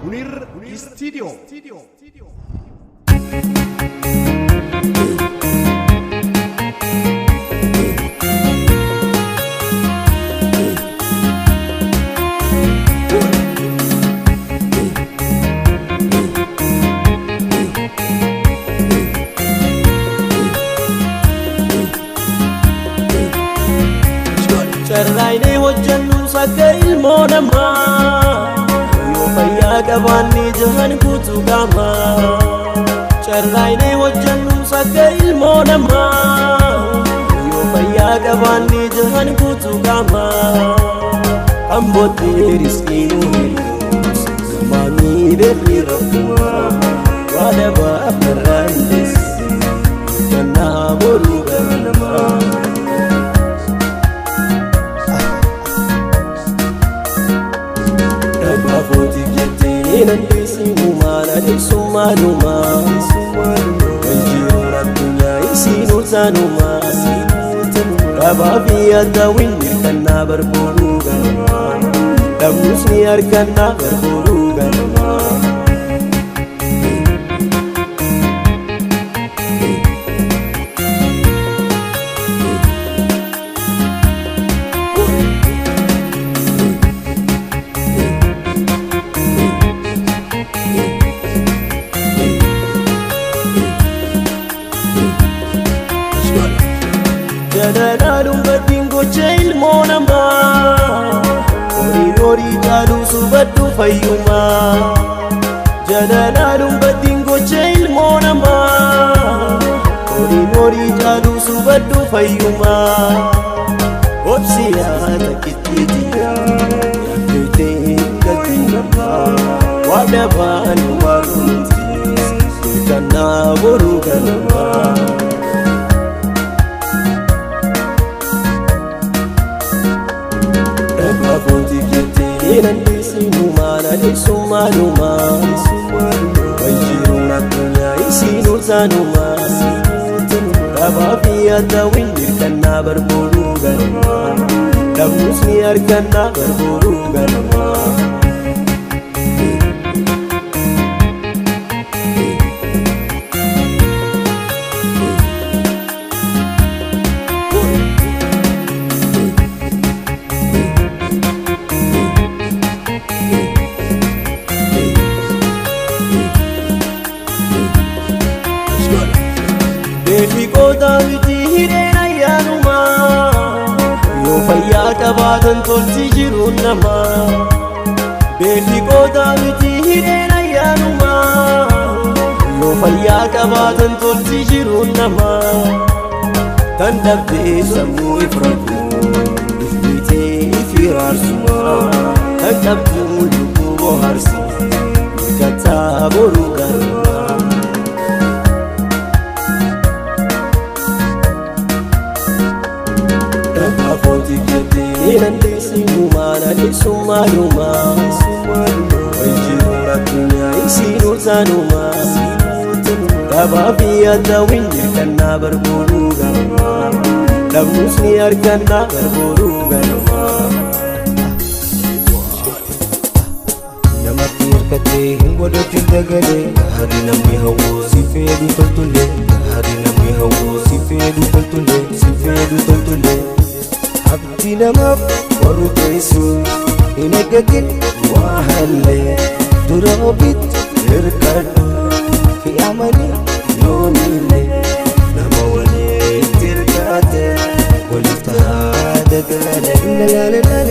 Munir Studio. Charraine hojjannu sakka ilmoo namaa yoo fayyaa qabaanne jahan guutuu qaama. Charraine hojjannu sakka ilmoo namaa yoo fayyaa qabaanne jahan guutuu qaama. Ambootti riskiinu hir'uus gamaanii beekni rakkumaa waada baafirraandes kannaa boruu ganamaa. Nandesumana desumanuma Kanjirura dunya isinu tanuma Rababi adawinni kanna barburuga Dabusni arkanna barburuga Jadadalum badingo jail monama Ori jalu subaddu fayyuma Jadadalum badingo jail monama Ori jalu subaddu fayyuma Opsiya takititiya Yakute katinama Wadaban warunti Kana boru kanama Nandesumana desumanuma Kanjirura dunya isinu tanuma Rababi adawinni kanna barburuga Dabusni arkanna barburuga Beefi kootaa miti hireen ayyaanumaa yoo fayyaa qabaatan tolchi jiruun namaa. Beefi kootaa miti hireen ayyaanumaa yoo fayyaa qabaatan tolchi jiruun namaa. Kan dhabdee sammuu ifratu ifbitee ifiraarsuma kan dhabduu lubbuu bohaarsi mirkataa boruu garuma. Nandesumana desumanuma Kanjirura dunya isinu tanuma Rababi adawinni kanna barburuga Dabusni arkanna barburuga Namatti hirkatee hin godhatin dagalee Gaarii namni hawwuu si fedhu toltulee Gaarii namni hawwuu si fedhu toltulee Si fedhu toltulee Abdi namaaf warru teessu hin eeggatin waa hallee dura ofitti hirkadhu fi amanii yoomillee nama walitti hirkate waliif ta'a dagala.